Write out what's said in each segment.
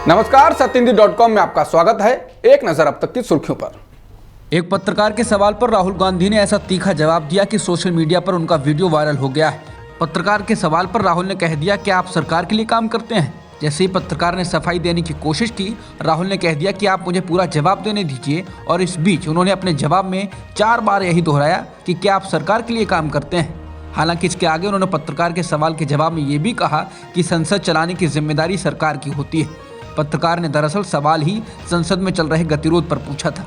नमस्कार, सत्येंद्र.com में आपका स्वागत है। एक नजर अब तक की सुर्खियों पर। एक पत्रकार के सवाल पर राहुल गांधी ने ऐसा तीखा जवाब दिया कि सोशल मीडिया पर उनका वीडियो वायरल हो गया है। पत्रकार के सवाल पर राहुल ने कह दिया कि आप सरकार के लिए काम करते हैं। जैसे ही पत्रकार ने सफाई देने की कोशिश की, राहुल ने कह दिया कि आप मुझे पूरा जवाब देने दीजिए। और इस बीच उन्होंने अपने जवाब में 4 बार यही दोहराया कि क्या आप सरकार के लिए काम करते हैं। हालांकि इसके आगे उन्होंने पत्रकार के सवाल के जवाब में ये भी कहा कि संसद चलाने की जिम्मेदारी सरकार की होती है। पत्रकार ने दरअसल सवाल ही संसद में चल रहे गतिरोध पर पूछा था।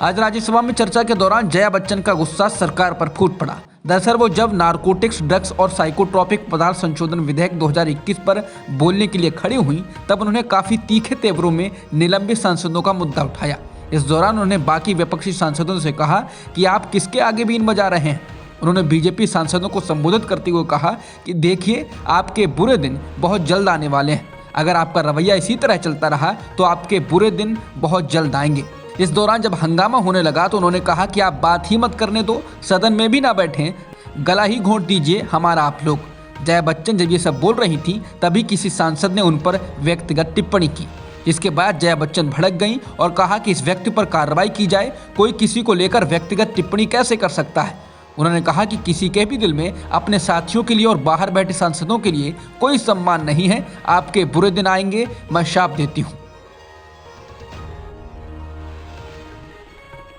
आज राज्यसभा में चर्चा के दौरान जया बच्चन का गुस्सा सरकार पर फूट पड़ा। दरअसल वो जब नारकोटिक्स, ड्रग्स और साइकोट्रॉपिक पदार्थ संशोधन विधेयक 2021 पर बोलने के लिए खड़ी हुई, तब उन्होंने काफी तीखे तेवरों में निलंबित सांसदों का मुद्दा उठाया। इस दौरान उन्होंने बाकी विपक्षी सांसदों से कहा कि आप किसके आगे बीन बजा रहे हैं। उन्होंने बीजेपी सांसदों को संबोधित करते हुए कहा कि देखिए, आपके बुरे दिन बहुत जल्द आने वाले हैं। अगर आपका रवैया इसी तरह चलता रहा तो आपके बुरे दिन बहुत जल्द आएंगे। इस दौरान जब हंगामा होने लगा तो उन्होंने कहा कि आप बात ही मत करने दो, सदन में भी ना बैठें, गला ही घोंट दीजिए हमारा आप लोग। जया बच्चन जब ये सब बोल रही थी, तभी किसी सांसद ने उन पर व्यक्तिगत टिप्पणी की। इसके बाद जया बच्चन भड़क गईं और कहा कि इस व्यक्ति पर कार्रवाई की जाए। कोई किसी को लेकर व्यक्तिगत टिप्पणी कैसे कर सकता है। उन्होंने कहा कि किसी के भी दिल में अपने साथियों के लिए और बाहर बैठे सांसदों के लिए कोई सम्मान नहीं है। आपके बुरे दिन आएंगे, मैं शाप देती हूं।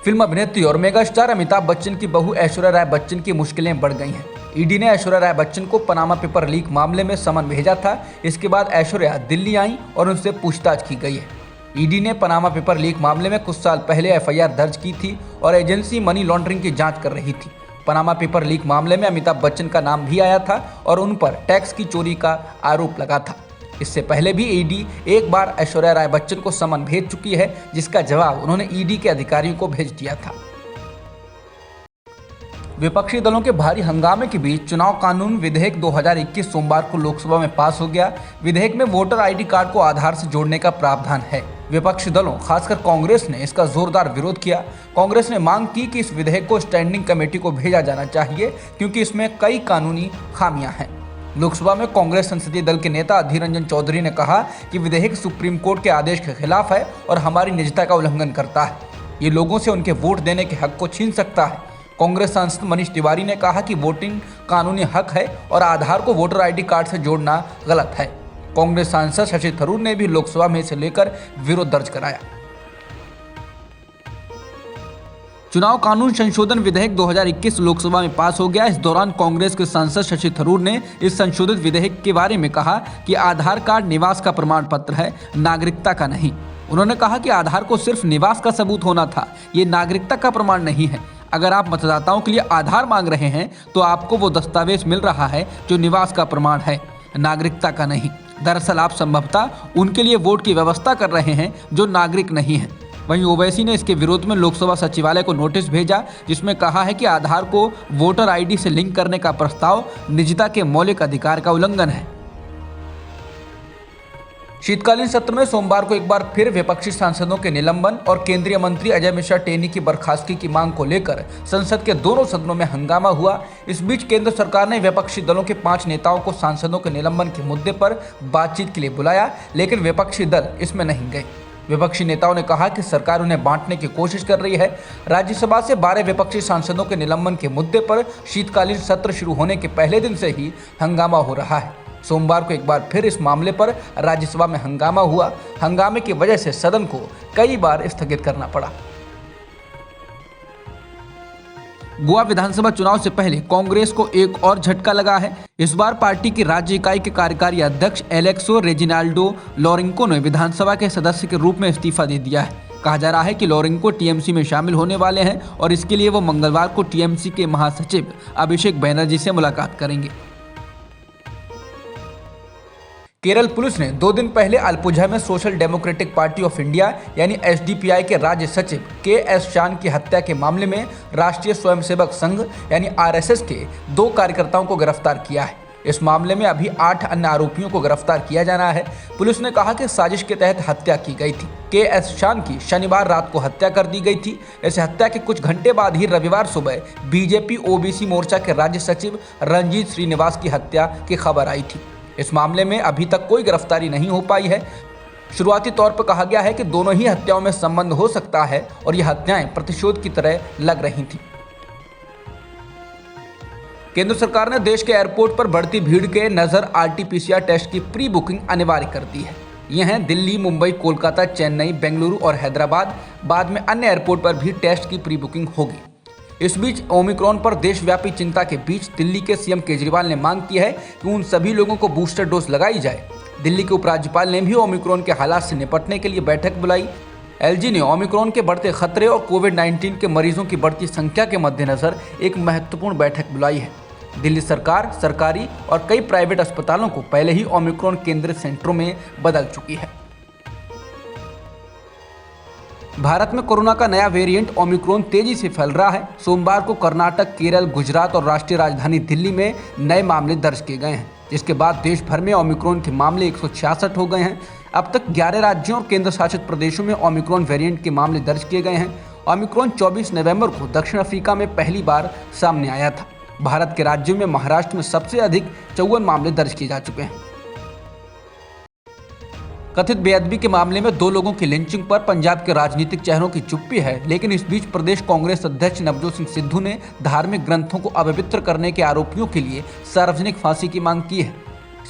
फिल्म अभिनेत्री और मेगा स्टार अमिताभ बच्चन की बहू ऐश्वर्या राय बच्चन की मुश्किलें बढ़ गई हैं। ईडी ने ऐश्वर्या राय बच्चन को पनामा पेपर लीक मामले में समन भेजा था। इसके बाद ऐश्वर्या दिल्ली आई और उनसे पूछताछ की गई है। ईडी ने पनामा पेपर लीक मामले में कुछ साल पहले एफआईआर दर्ज की थी और एजेंसी मनी लॉन्ड्रिंग की जांच कर रही थी। पनामा पेपर लीक मामले में अमिताभ बच्चन का नाम भी आया था और उन पर टैक्स की चोरी का आरोप लगा था। इससे पहले भी ईडी एक बार ऐश्वर्या राय बच्चन को समन भेज चुकी है, जिसका जवाब उन्होंने ईडी के अधिकारियों को भेज दिया था। विपक्षी दलों के भारी हंगामे के बीच चुनाव कानून विधेयक 2021 सोमवार को लोकसभा में पास हो गया। विधेयक में वोटर आईडी कार्ड को आधार से जोड़ने का प्रावधान है। विपक्षी दलों, खासकर कांग्रेस ने इसका जोरदार विरोध किया। कांग्रेस ने मांग की कि इस विधेयक को स्टैंडिंग कमेटी को भेजा जाना चाहिए, क्योंकि इसमें कई कानूनी खामियां हैं। लोकसभा में कांग्रेस संसदीय दल के नेता अधीर रंजन चौधरी ने कहा कि विधेयक सुप्रीम कोर्ट के आदेश के खिलाफ है और हमारी निजता का उल्लंघन करता है। ये लोगों से उनके वोट देने के हक को छीन सकता है। कांग्रेस सांसद मनीष तिवारी ने कहा कि वोटिंग कानूनी हक है और आधार को वोटर आईडी कार्ड से जोड़ना गलत है। कांग्रेस सांसद शशि थरूर ने भी लोकसभा में इसे लेकर विरोध दर्ज कराया। चुनाव कानून संशोधन विधेयक 2021 लोकसभा में पास हो गया। इस दौरान कांग्रेस के सांसद शशि थरूर ने इस संशोधित विधेयक के बारे में कहा कि आधार कार्ड निवास का प्रमाण पत्र है, नागरिकता का नहीं। उन्होंने कहा कि आधार को सिर्फ निवास का सबूत होना था, ये नागरिकता का प्रमाण नहीं है। अगर आप मतदाताओं के लिए आधार मांग रहे हैं तो आपको वो दस्तावेज मिल रहा है जो निवास का प्रमाण है, नागरिकता का नहीं। दरअसल आप संभवतः उनके लिए वोट की व्यवस्था कर रहे हैं जो नागरिक नहीं है। वहीं ओवैसी ने इसके विरोध में लोकसभा सचिवालय को नोटिस भेजा, जिसमें कहा है कि आधार को वोटर आईडी से लिंक करने का प्रस्ताव निजता के मौलिक अधिकार का उल्लंघन है। शीतकालीन सत्र में सोमवार को एक बार फिर विपक्षी सांसदों के निलंबन और केंद्रीय मंत्री अजय मिश्रा टेनी की बर्खास्तगी की मांग को लेकर संसद के दोनों सदनों में हंगामा हुआ। इस बीच केंद्र सरकार ने विपक्षी दलों के 5 नेताओं को सांसदों के निलंबन के मुद्दे पर बातचीत के लिए बुलाया, लेकिन विपक्षी दल इसमें नहीं गए। विपक्षी नेताओं ने कहा कि सरकार उन्हें बांटने की कोशिश कर रही है। राज्यसभा से 12 विपक्षी सांसदों के निलंबन के मुद्दे पर शीतकालीन सत्र शुरू होने के पहले दिन से ही हंगामा हो रहा है। सोमवार को एक बार फिर इस मामले पर राज्यसभा में हंगामा हुआ। हंगामे की वजह से सदन को कई बार स्थगित करना पड़ा। गोवा विधानसभा चुनाव से पहले कांग्रेस को एक और झटका लगा है। इस बार पार्टी की राज्य इकाई के कार्यकारी अध्यक्ष एलेक्सो रेजिनाल्डो लॉरेंको ने विधानसभा के सदस्य के रूप में इस्तीफा दे दिया है। कहा जा रहा है कि लॉरेंको टीएमसी में शामिल होने वाले हैं और इसके लिए वो मंगलवार को टीएमसी के महासचिव अभिषेक बैनर्जी से मुलाकात करेंगे। केरल पुलिस ने 2 दिन पहले अल्पुझा में social democratic party of India यानी एसडीपीआई के राज्य सचिव के.एस. शान की हत्या के मामले में राष्ट्रीय स्वयंसेवक संघ यानी आरएसएस के 2 कार्यकर्ताओं को गिरफ्तार किया है। इस मामले में अभी 8 अन्य आरोपियों को गिरफ्तार किया जाना है। पुलिस ने कहा कि साजिश के तहत हत्या की गई थी। के.एस. शान की शनिवार रात को हत्या कर दी गई थी। इस हत्या के कुछ घंटे बाद ही रविवार सुबह बीजेपी ओबीसी मोर्चा के राज्य सचिव रंजीत श्रीनिवास की हत्या की खबर आई थी। इस मामले में अभी तक कोई गिरफ्तारी नहीं हो पाई है। शुरुआती तौर पर कहा गया है कि दोनों ही हत्याओं में संबंध हो सकता है और ये हत्याएं प्रतिशोध की तरह लग रही थीं। केंद्र सरकार ने देश के एयरपोर्ट पर बढ़ती भीड़ के नजर आरटी-पीसीआर टेस्ट की प्री बुकिंग अनिवार्य कर दी है। ये हैं दिल्ली, मुंबई, कोलकाता, चेन्नई, बेंगलुरु और हैदराबाद। बाद में अन्य एयरपोर्ट पर भी टेस्ट की प्री बुकिंग होगी। इस बीच ओमिक्रॉन पर देशव्यापी चिंता के बीच दिल्ली के सीएम केजरीवाल ने मांग की है कि उन सभी लोगों को बूस्टर डोज लगाई जाए। दिल्ली के उपराज्यपाल ने भी ओमिक्रॉन के हालात से निपटने के लिए बैठक बुलाई। एलजी ने ओमिक्रॉन के बढ़ते खतरे और कोविड-19 के मरीजों की बढ़ती संख्या के मद्देनजर एक महत्वपूर्ण बैठक बुलाई है। दिल्ली सरकार सरकारी और कई प्राइवेट अस्पतालों को पहले ही ओमिक्रॉन केंद्रित सेंटरों में बदल चुकी है। भारत में कोरोना का नया वेरिएंट ओमिक्रॉन तेजी से फैल रहा है। सोमवार को कर्नाटक, केरल, गुजरात और राष्ट्रीय राजधानी दिल्ली में नए मामले दर्ज किए गए हैं, जिसके बाद देश भर में ओमिक्रॉन के मामले 166 हो गए हैं। अब तक 11 राज्यों और केंद्र शासित प्रदेशों में ओमिक्रॉन वेरिएंट के मामले दर्ज किए गए हैं। ओमिक्रॉन 24 नवंबर को दक्षिण अफ्रीका में पहली बार सामने आया था। भारत के राज्यों में महाराष्ट्र में सबसे अधिक 54 मामले दर्ज किए जा चुके हैं। कथित बेअदबी के मामले में 2 लोगों की लिंचिंग पर पंजाब के राजनीतिक चेहरों की चुप्पी है, लेकिन इस बीच प्रदेश कांग्रेस अध्यक्ष नवजोत सिंह सिद्धू ने धार्मिक ग्रंथों को अपवित्र करने के आरोपियों के लिए सार्वजनिक फांसी की मांग की है।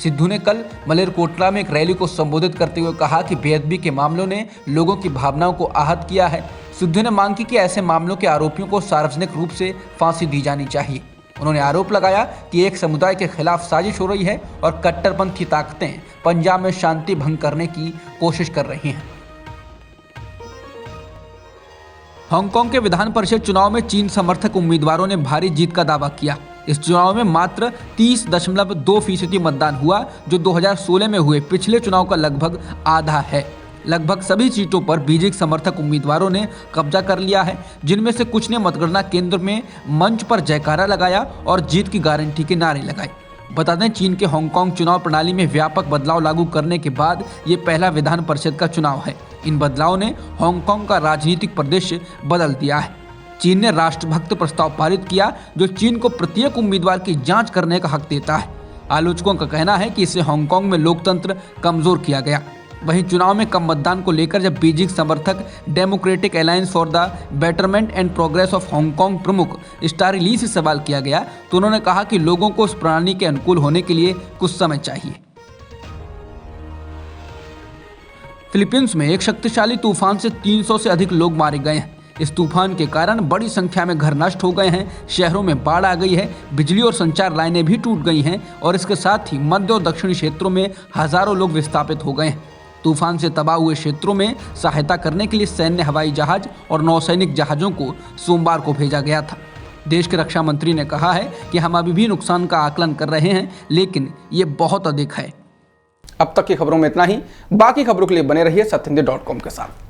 सिद्धू ने कल मलेरकोटला में एक रैली को संबोधित करते हुए कहा कि बेअदबी के मामलों ने लोगों की भावनाओं को आहत किया है। सिद्धू ने मांग की कि ऐसे मामलों के आरोपियों को सार्वजनिक रूप से फांसी दी जानी चाहिए। उन्होंने आरोप लगाया कि एक समुदाय के खिलाफ साजिश हो रही है और कट्टरपंथी ताकतें पंजाब में शांति भंग करने की कोशिश कर रही हैं। हांगकांग के विधान परिषद चुनाव में चीन समर्थक उम्मीदवारों ने भारी जीत का दावा किया। इस चुनाव में मात्र 30.2% मतदान हुआ, जो 2016 में हुए पिछले चुनाव का लगभग आधा है। लगभग सभी सीटों पर बीजेपी समर्थक उम्मीदवारों ने कब्जा कर लिया है, जिनमें से कुछ ने मतगणना केंद्र में मंच पर जयकारा लगाया और जीत की गारंटी के नारे लगाए। बता दें, चीन के हांगकांग चुनाव प्रणाली में व्यापक बदलाव लागू करने के बाद ये पहला विधान परिषद का चुनाव है। इन बदलावों ने हांगकांग का राजनीतिक परिदृश्य बदल दिया है। चीन ने राष्ट्रभक्त प्रस्ताव पारित किया, जो चीन को प्रत्येक उम्मीदवार की जांच करने का हक देता है। आलोचकों का कहना है कि इससे हांगकांग में लोकतंत्र कमजोर किया गया। वहीं चुनाव में कम मतदान को लेकर जब बीजिंग समर्थक democratic alliance for the betterment and progress of Hong Kong प्रमुख स्टारी ली से सवाल किया गया, तो उन्होंने कहा कि लोगों को उस प्रणाली के अनुकूल होने के लिए कुछ समय चाहिए। फिलीपींस में एक शक्तिशाली तूफान से 300 से अधिक लोग मारे गए हैं। इस तूफान के कारण बड़ी संख्या में घर नष्ट हो गए हैं, शहरों में बाढ़ आ गई है, बिजली और संचार लाइनें भी टूट गई हैं और इसके साथ ही मध्य और दक्षिणी क्षेत्रों में हजारों लोग विस्थापित हो गए हैं। तूफान से तबाह हुए क्षेत्रों में सहायता करने के लिए सैन्य हवाई जहाज और नौसैनिक जहाजों को सोमवार को भेजा गया था। देश के रक्षा मंत्री ने कहा है कि हम अभी भी नुकसान का आकलन कर रहे हैं, लेकिन ये बहुत अधिक है। अब तक की खबरों में इतना ही। बाकी खबरों के लिए बने रहिए सत्यहिंदी.com के साथ।